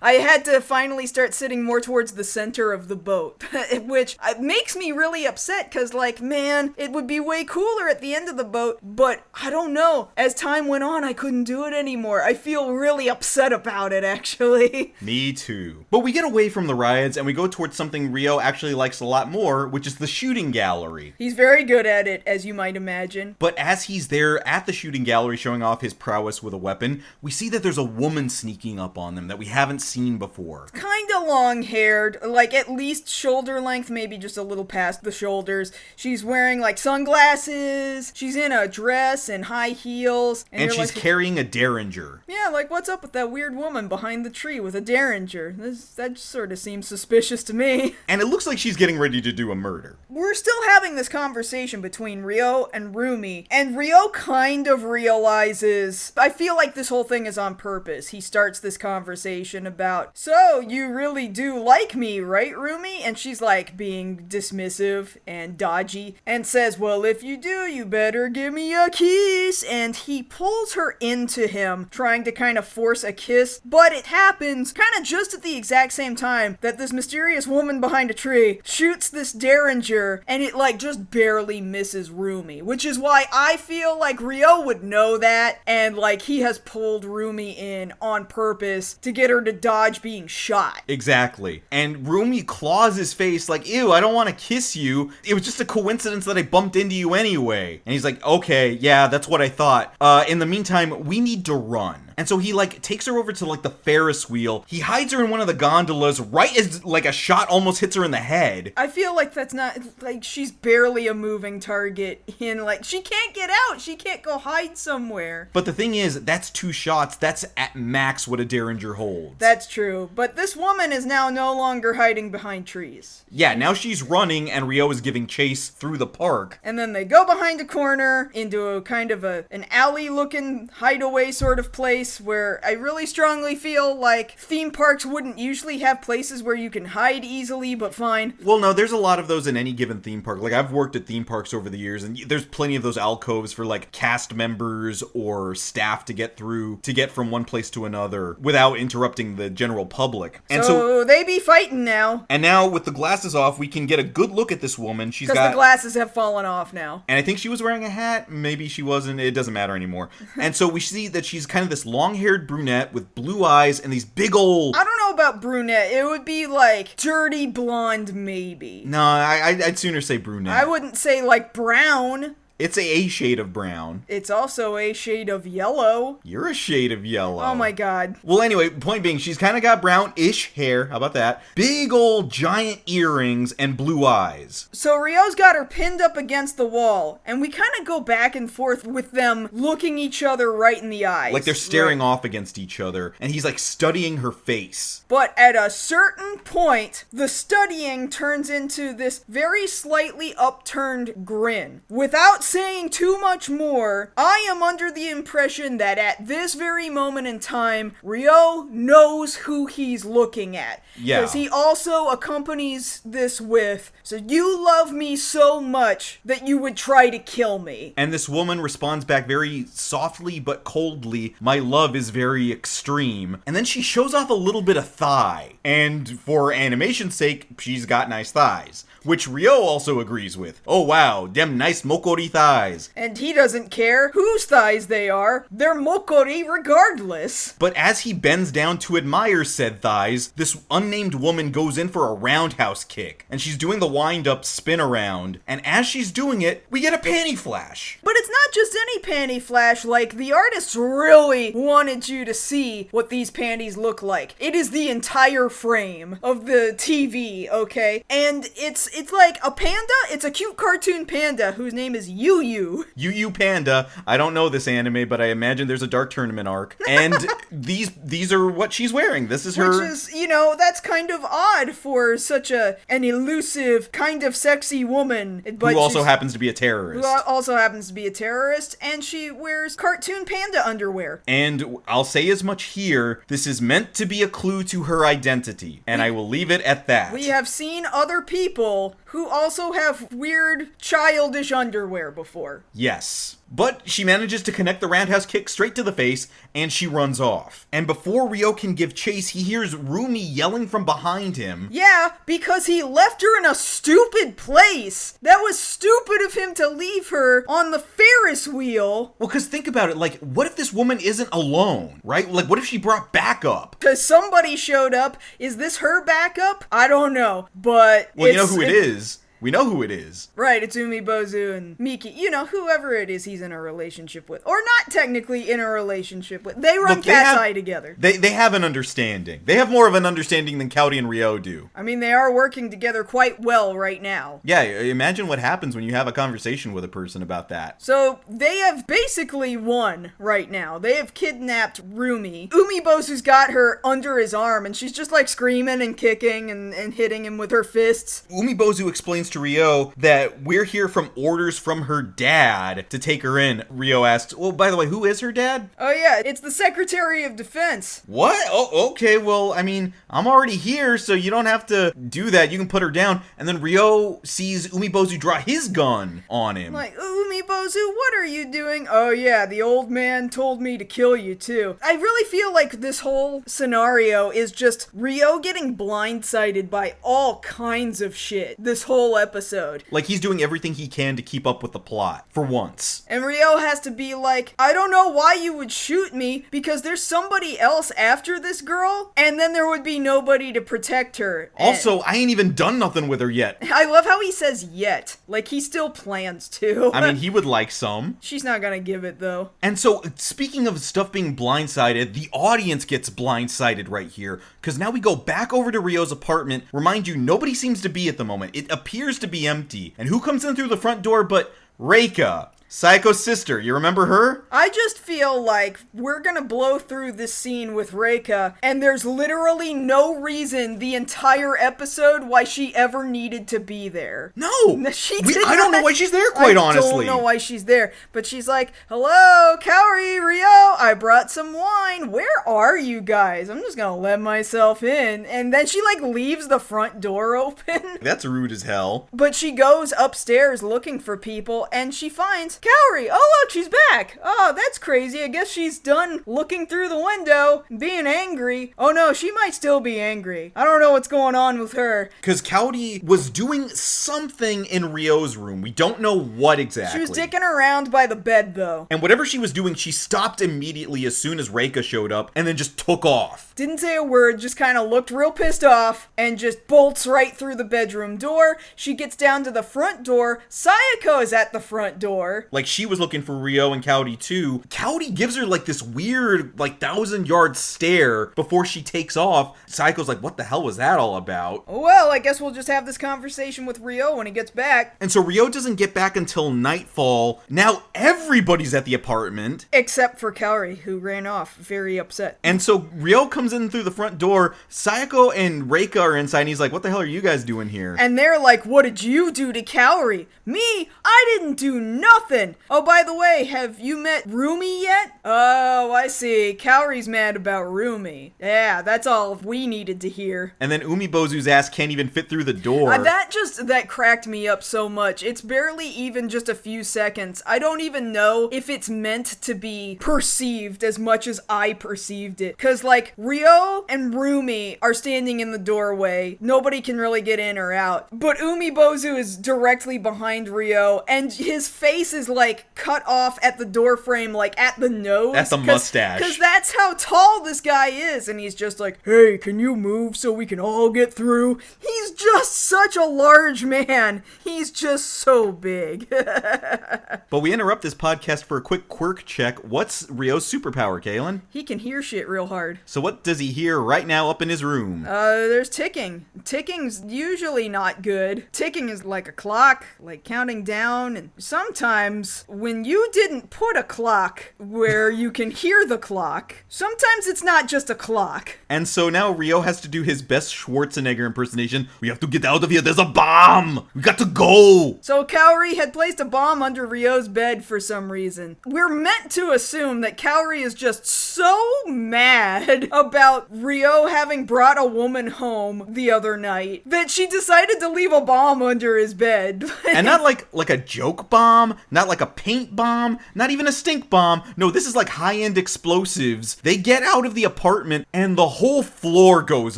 I had to finally start sitting more towards the center of the boat, which makes me really upset because, like, man, it would be way cooler at the end of the boat, but I don't know. As time went on, I couldn't do it anymore. I feel really upset about it, actually. Me too. But we get away from the rides and we go towards something Rio actually likes a lot more, which is the shooting gallery. He's very good at it, as you might imagine. But as he's there at the shooting gallery showing off his prowess with a weapon, we see that there's a woman sneaking up on them that we haven't seen before. Kinda long-haired, like at least shoulder length, maybe just a little past the shoulders. She's wearing like sunglasses, she's in a dress and high heels. And she's like, carrying a derringer. Yeah, like what's up with that weird woman behind the tree with a derringer? That sort of seems suspicious to me. And it looks like she's getting ready to do a murder. We're still having this conversation between Rio and Rumi, and Rio kind of realizes, I feel like this whole thing is on purpose. He starts this conversation about, so you really do like me, right, Rumi? And she's like being dismissive and dodgy and says, well, if you do, you better give me a kiss. And he pulls her into him, trying to kind of force a kiss, but it happens kind of just at the exact same time that this mysterious woman behind a tree shoots this derringer, and it like just barely misses Rumi, which is why I feel like Rio would know that, and like he has pulled Rumi in on purpose to get her to dodge being shot. Exactly. And Rumi claws his face like, ew, I don't want to kiss you. It was just a coincidence that I bumped into you anyway. And he's like, okay, yeah, that's what I thought. In the meantime, we need to run. And so he like takes her over to like the Ferris wheel. He hides her in one of the gondolas right as like a shot almost hits her in the head. I feel like that's not, like, she's barely a moving target in, like, she can't get out. She can't go hide somewhere. But the thing is, that's 2 shots. That's at max what a derringer holds. That's true. But this woman is now no longer hiding behind trees. Yeah, now she's running and Rio is giving chase through the park. And then they go behind a corner into a kind of an alley-looking hideaway sort of place where I really strongly feel like theme parks wouldn't usually have places where you can hide easily, but fine. Well, no, there's a lot of those in any given theme park. Like, I've worked at theme parks over the years, and there's plenty of those alcoves for, like, cast members or staff to get through, to get from one place to another without interrupting the general public. And so they be fighting now. And now, with the glasses off, we can get a good look at this woman. She's got... Because the glasses have fallen off now. And I think she was wearing a hat. Maybe she wasn't. It doesn't matter anymore. And so we see that she's kind of this long-haired brunette with blue eyes and these big old... I don't know about brunette. It would be like dirty blonde, maybe. No, I'd sooner say brunette. I wouldn't say like brown. It's a shade of brown. It's also a shade of yellow. You're a shade of yellow. Oh my god. Well, anyway, point being, she's kind of got brown-ish hair. How about that? Big old giant earrings and blue eyes. So Ryo's got her pinned up against the wall, and we kind of go back and forth with them looking each other right in the eyes. Like they're staring off against each other, and he's like studying her face. But at a certain point, the studying turns into this very slightly upturned grin. Without saying too much more, I am under the impression that at this very moment in time, Ryo knows who he's looking at. Yeah. Because he also accompanies this with, so you love me so much that you would try to kill me. And this woman responds back very softly but coldly, my love is very extreme. And then she shows off a little bit of thigh. And for animation's sake, she's got nice thighs. Which Ryo also agrees with. Oh wow, them nice Mokkori thighs. And he doesn't care whose thighs they are. They're Mokkori regardless. But as he bends down to admire said thighs, this unnamed woman goes in for a roundhouse kick. And she's doing the wind-up spin around. And as she's doing it, we get a panty flash. But it's not just any panty flash, like the artists really wanted you to see what these panties look like. It is the entire frame of the TV, okay? And it's like a panda. It's a cute cartoon panda whose name is Yu Yu. Yu Yu Panda. I don't know this anime, but I imagine there's a Dark Tournament arc. And these are what she's wearing. This is her. Which is, that's kind of odd for such an elusive, kind of sexy woman. But who also happens to be a terrorist. Who also happens to be a terrorist, and she wears cartoon panda underwear. And I'll say as much here, this is meant to be a clue to her identity. And I will leave it at that. We have seen other people who also have weird, childish underwear before. Yes. But she manages to connect the roundhouse kick straight to the face, and she runs off. And before Ryo can give chase, he hears Rumi yelling from behind him. Yeah, because he left her in a stupid place. That was stupid of him to leave her on the Ferris wheel. Well, because think about it, like, what if this woman isn't alone, right? Like, what if she brought backup? Because somebody showed up. Is this her backup? I don't know, but well, you know who it is. We know who it is. Right, it's Umibozu and Miki. Whoever it is he's in a relationship with. Or not technically in a relationship with. They run Cat's Eye together. They have an understanding. They have more of an understanding than Cowdy and Ryo do. I mean, they are working together quite well right now. Yeah, imagine what happens when you have a conversation with a person about that. So, they have basically won right now. They have kidnapped Rumi. Umibozu's got her under his arm, and she's just like screaming and kicking and hitting him with her fists. Umibozu explains to Ryo that we're here from orders from her dad to take her in. Ryo asks, well, by the way, who is her dad? Oh yeah, it's the Secretary of Defense. What? Oh, okay, well, I mean, I'm already here, so you don't have to do that. You can put her down. And then Ryo sees Umibozu draw his gun on him. Like, Umibozu, what are you doing? Oh yeah, the old man told me to kill you too. I really feel like this whole scenario is just Ryo getting blindsided by all kinds of shit this whole episode. Like he's doing everything he can to keep up with the plot, for once. And Ryo has to be like, I don't know why you would shoot me, because there's somebody else after this girl, and then there would be nobody to protect her. Also, I ain't even done nothing with her yet. I love how he says yet. Like he still plans to. I mean, he would like some. She's not gonna give it though. And so, speaking of stuff being blindsided, the audience gets blindsided right here, because now we go back over to Ryo's apartment. Remind you, nobody seems to be at the moment. It appears to be empty. And who comes in through the front door but Reika? Saiko's sister, you remember her? I just feel like we're gonna blow through this scene with Reika, and there's literally no reason the entire episode why she ever needed to be there. No! I don't know why she's there, quite honestly. I don't know why she's there, but she's like, hello, Kaori, Ryo, I brought some wine. Where are you guys? I'm just gonna let myself in. And then she like leaves the front door open. That's rude as hell. But she goes upstairs looking for people, and she finds Kaori. Oh, look, she's back. Oh, that's crazy. I guess she's done looking through the window and being angry. Oh no, she might still be angry. I don't know what's going on with her. Because Kaori was doing something in Ryo's room. We don't know what exactly. She was dicking around by the bed, though. And whatever she was doing, she stopped immediately as soon as Reika showed up and then just took off. Didn't say a word, just kind of looked real pissed off and just bolts right through the bedroom door. She gets down to the front door. Sayako is at the front door. door. Like, she was looking for Ryo and Cowdy too. Cowdy gives her like this weird, like 1,000-yard stare before she takes off. Saiko's like, what the hell was that all about? Well, I guess we'll just have this conversation with Ryo when he gets back. And so Ryo doesn't get back until nightfall. Now everybody's at the apartment. Except for Kaori, who ran off, very upset. And so Ryo comes in through the front door. Sayako and Reika are inside, and he's like, what the hell are you guys doing here? And they're like, what did you do to Kaori? Me? I didn't do nothing. Oh, by the way, have you met Rumi yet? Oh, I see. Kaori's mad about Rumi. Yeah, that's all we needed to hear. And then Umibozu's ass can't even fit through the door. That cracked me up so much. It's barely even just a few seconds. I don't even know if it's meant to be perceived as much as I perceived it. Cause like, Ryo and Rumi are standing in the doorway. Nobody can really get in or out. But Umibozu is directly behind Ryo, and his face is like cut off at the door frame, like at the nose. At the mustache. Cause that's how tall this guy is. And he's just like, hey, can you move so we can all get through? He's just such a large man. He's just so big. But we interrupt this podcast for a quick quirk check. What's Ryo's superpower, Kaylin? He can hear shit real hard. So what does he hear right now up in his room? There's ticking. Ticking's usually not good. Ticking is like a clock, like counting down, and sometimes when you didn't put a clock where you can hear the clock, sometimes it's not just a clock. And so now Ryo has to do his best Schwarzenegger impersonation. We have to get out of here. There's a bomb. We got to go. So Kaori had placed a bomb under Ryo's bed for some reason. We're meant to assume that Kaori is just so mad about Ryo having brought a woman home the other night that she decided to leave a bomb under his bed. And not like a joke bomb, not like a paint bomb, not even a stink bomb. No, this is like high-end explosives. They get out of the apartment and the whole floor goes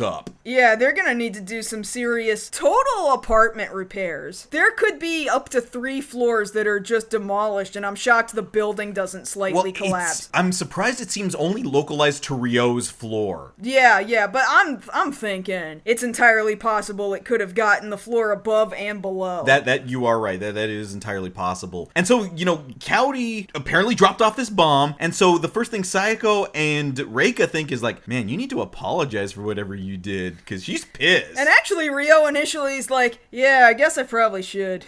up. Yeah, they're gonna need to do some serious total apartment repairs. There could be up to 3 floors that are just demolished, and I'm shocked the building doesn't slightly collapse. I'm surprised it seems only localized to Ryo's floor. Yeah, but I'm thinking it's entirely possible it could have gotten the floor above and below. That you are right. That is entirely possible. And so, Cowdy apparently dropped off this bomb, and so the first thing Sayako and Reika think is like, man, you need to apologize for whatever you did, because she's pissed. And actually, Ryo initially is like, yeah, I guess I probably should.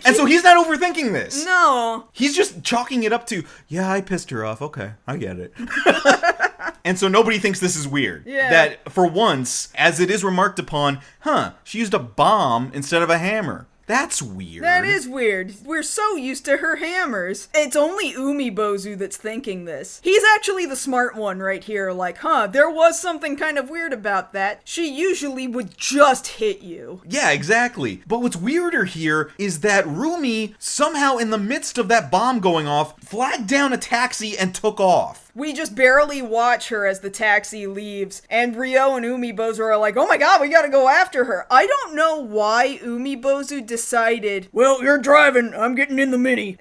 And so he's not overthinking this. No. He's just chalking it up to, yeah, I pissed her off. Okay, I get it. And so nobody thinks this is weird. Yeah. That for once, as it is remarked upon, she used a bomb instead of a hammer. That's weird. That is weird. We're so used to her hammers. It's only Umibozu that's thinking this. He's actually the smart one right here, like, there was something kind of weird about that. She usually would just hit you. Yeah, exactly. But what's weirder here is that Rumi, somehow in the midst of that bomb going off, flagged down a taxi and took off. We just barely watch her as the taxi leaves, and Ryo and Umibozu are like, oh my god, we gotta go after her. I don't know why Umibozu decided, well, you're driving, I'm getting in the Mini.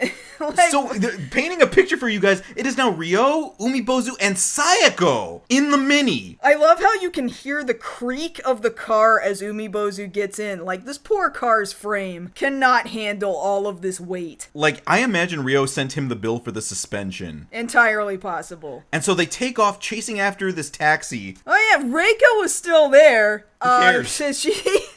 So, painting a picture for you guys, it is now Ryo, Umibozu, and Sayako in the Mini. I love how you can hear the creak of the car as Umibozu gets in. Like, this poor car's frame cannot handle all of this weight. Like, I imagine Ryo sent him the bill for the suspension. Entirely possible. And so they take off chasing after this taxi. Oh yeah, Reika was still there. Who cares?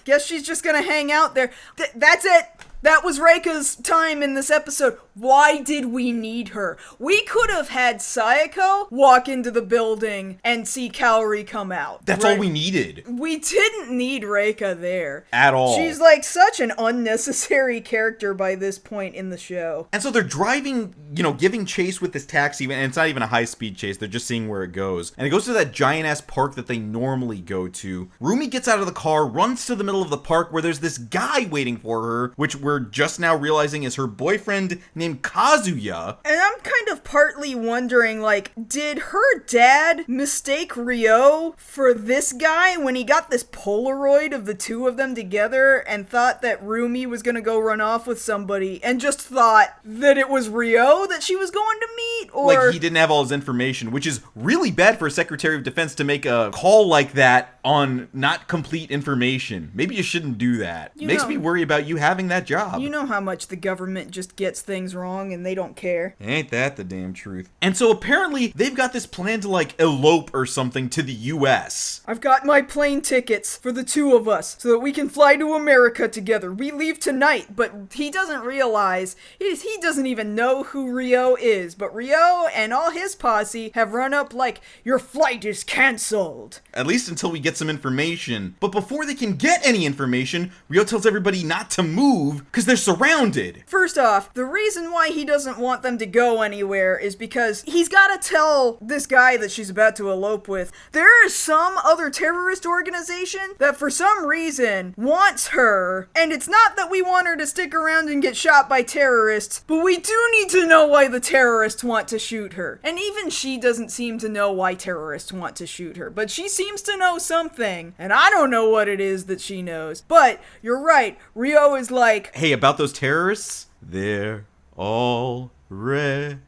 Guess she's just gonna hang out there. That's it. That was Reika's time in this episode. Why did we need her? We could have had Sayako walk into the building and see Kaori come out. That's all we needed. We didn't need Reika there. At all. She's like such an unnecessary character by this point in the show. And so they're driving, giving chase with this taxi, and it's not even a high-speed chase. They're just seeing where it goes. And it goes to that giant-ass park that they normally go to. Rumi gets out of the car, runs to the middle of the park where there's this guy waiting for her, which we're just now realizing is her boyfriend named Kazuya. And I'm kind of partly wondering, like, did her dad mistake Ryo for this guy when he got this Polaroid of the two of them together and thought that Rumi was gonna go run off with somebody and just thought that it was Ryo that she was going to meet? Or like, he didn't have all his information, which is really bad for a Secretary of Defense to make a call like that on not complete information. Maybe you shouldn't do that. Makes me worry about you having that job. job. You know how much the government just gets things wrong and they don't care. Ain't that the damn truth? And so apparently they've got this plan to like elope or something to the US. I've got my plane tickets for the two of us so that we can fly to America together. We leave tonight, but he doesn't realize, he doesn't even know who Rio is, but Rio and all his posse have run up like, your flight is canceled. At least until we get some information. But before they can get any information, Rio tells everybody not to move because they're surrounded. First off, the reason why he doesn't want them to go anywhere is because he's got to tell this guy that she's about to elope with, there is some other terrorist organization that for some reason wants her, and it's not that we want her to stick around and get shot by terrorists, but we do need to know why the terrorists want to shoot her. And even she doesn't seem to know why terrorists want to shoot her, but she seems to know something, and I don't know what it is that she knows. But you're right, Rio is like, hey, about those terrorists, they're already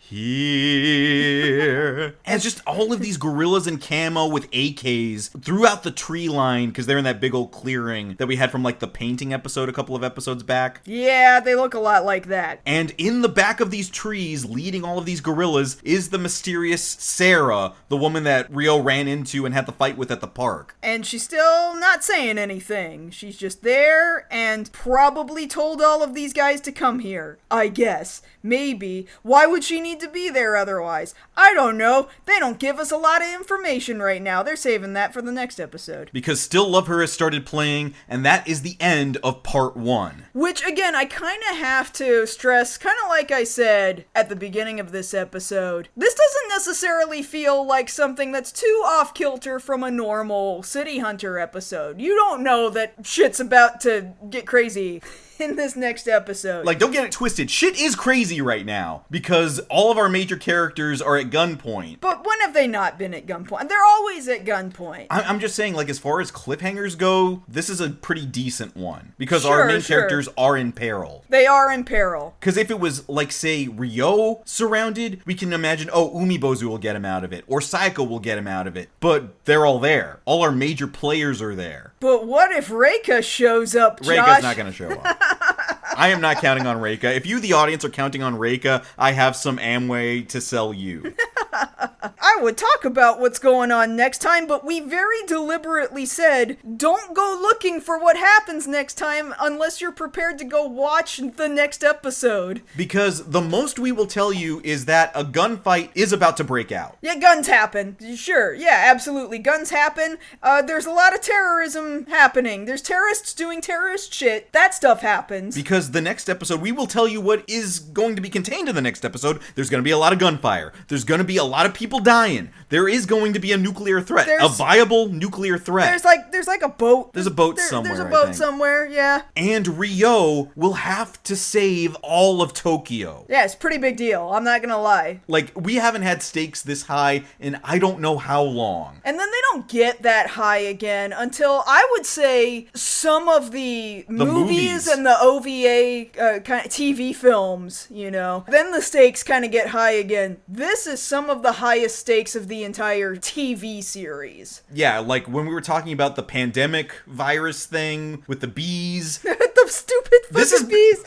here. And just all of these gorillas in camo with AKs throughout the tree line, because they're in that big old clearing that we had from like the painting episode a couple of episodes back. Yeah, they look a lot like that. And in the back of these trees, leading all of these gorillas, is the mysterious Sarah, the woman that Rio ran into and had the fight with at the park. And she's still not saying anything. She's just there and probably told all of these guys to come here. I guess. Maybe. Why would she need to be there otherwise? I don't know. They don't give us a lot of information right now. They're saving that for the next episode. Because Still Love Her has started playing, and that is the end of part 1. Which, again, I kind of have to stress, kind of like I said at the beginning of this episode, this doesn't necessarily feel like something that's too off-kilter from a normal City Hunter episode. You don't know that shit's about to get crazy in this next episode. Like, don't get it twisted. Shit is crazy right now because all of our major characters are at gunpoint. But when have they not been at gunpoint? They're always at gunpoint. I'm just saying, like, as far as cliffhangers go, this is a pretty decent one because our main characters are in peril. They are in peril. Because if it was, like, say, Ryo surrounded, we can imagine, oh, Umibozu will get him out of it, or Saiko will get him out of it. But they're all there. All our major players are there. But what if Reika shows up, Josh? Reika's not going to show up. I am not counting on Reika. If you, the audience, are counting on Reika, I have some Amway to sell you. I would talk about what's going on next time, but we very deliberately said, don't go looking for what happens next time unless you're prepared to go watch the next episode. Because the most we will tell you is that a gunfight is about to break out. Yeah, guns happen. Sure, yeah, absolutely. Guns happen. There's a lot of terrorism happening. There's terrorists doing terrorist shit. That stuff happens. Because the next episode, we will tell you what is going to be contained in the next episode. There's going to be a lot of gunfire. There's going to be a lot of people dying. There is going to be a nuclear threat. A viable nuclear threat. There's like a boat. There's a boat somewhere, There's a boat somewhere, yeah. And Ryo will have to save all of Tokyo. Yeah, it's a pretty big deal. I'm not gonna lie. Like, we haven't had stakes this high in I don't know how long. And then they don't get that high again until, I would say, some of the movies and the OVA kind of TV films, you know. Then the stakes kind of get high again. This is some of the highest stakes of the entire TV series. Yeah, like when we were talking about the pandemic virus thing with the bees. The stupid fucking bees.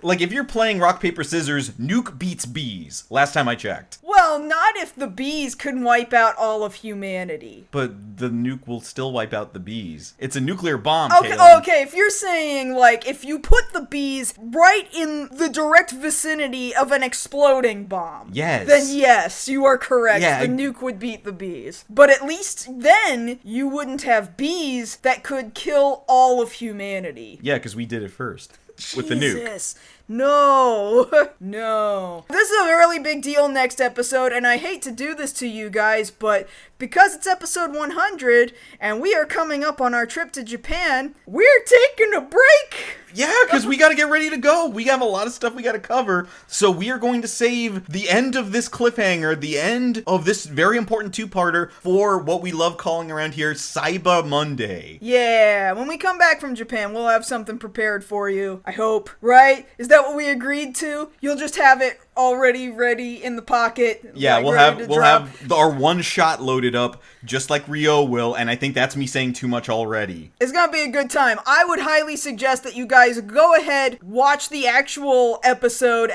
Like, if you're playing rock, paper, scissors, nuke beats bees. Last time I checked. Well, not if the bees can wipe out all of humanity. But the nuke will still wipe out the bees. It's a nuclear bomb, Okay, if you're saying, like, if you put the bees right in the direct vicinity of an exploding bomb. Yes. Then yes, you are correct. Yeah, the nuke would beat the bees. But at least then, you wouldn't have bees that could kill all of humanity. Yeah, because we did it first. With the nuke. Jesus. No. No. This is a really big deal next episode, and I hate to do this to you guys, but because it's episode 100, and we are coming up on our trip to Japan, we're taking a break. Yeah, because we got to get ready to go. We have a lot of stuff we got to cover. So we are going to save the end of this cliffhanger, the end of this very important two-parter for what we love calling around here Cyber Monday. Yeah, when we come back from Japan, we'll have something prepared for you. I hope, right? Is that what we agreed to? You'll just have it already ready in the pocket. Yeah, like, we'll ready to drop. have our one shot loaded up, just like Rio will, and I think that's me saying too much already. It's gonna be a good time. I would highly suggest that you guys go ahead, watch the actual episode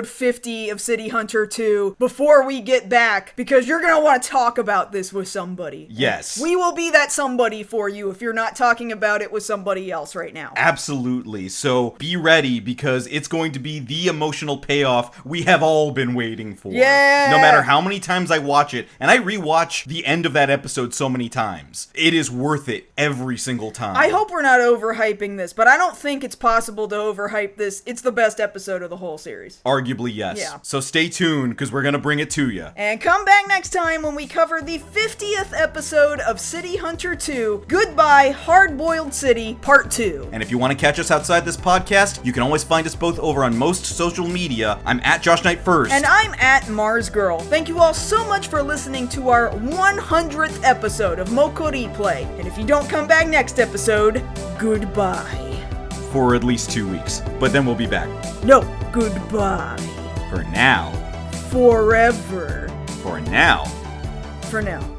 50 of City Hunter 2, before we get back, because you're gonna want to talk about this with somebody. Yes. And we will be that somebody for you if you're not talking about it with somebody else right now. Absolutely. So be ready, because it's going to be the emotional payoff we have all been waiting for. Yeah! No matter how many times I watch it, and I rewatch the end of that episode so many times, it is worth it every single time. I hope we're not overhyping this, but I don't think it's possible to overhype this. It's the best episode of the whole series. Arguably, yes. Yeah. So stay tuned, because we're going to bring it to you. And come back next time when we cover the 50th episode of City Hunter 2, Goodbye, Hard-Boiled City, Part 2. And if you want to catch us outside this podcast, you can always find us both over on most social media. I'm at JoshKnightTheFirst. And I'm at MarzGurl. Thank you all so much for listening to our 100th episode of MokkoriPlay. And if you don't come back next episode, goodbye. For at least 2 weeks. But then we'll be back. No, goodbye. For now. Forever. For now. For now.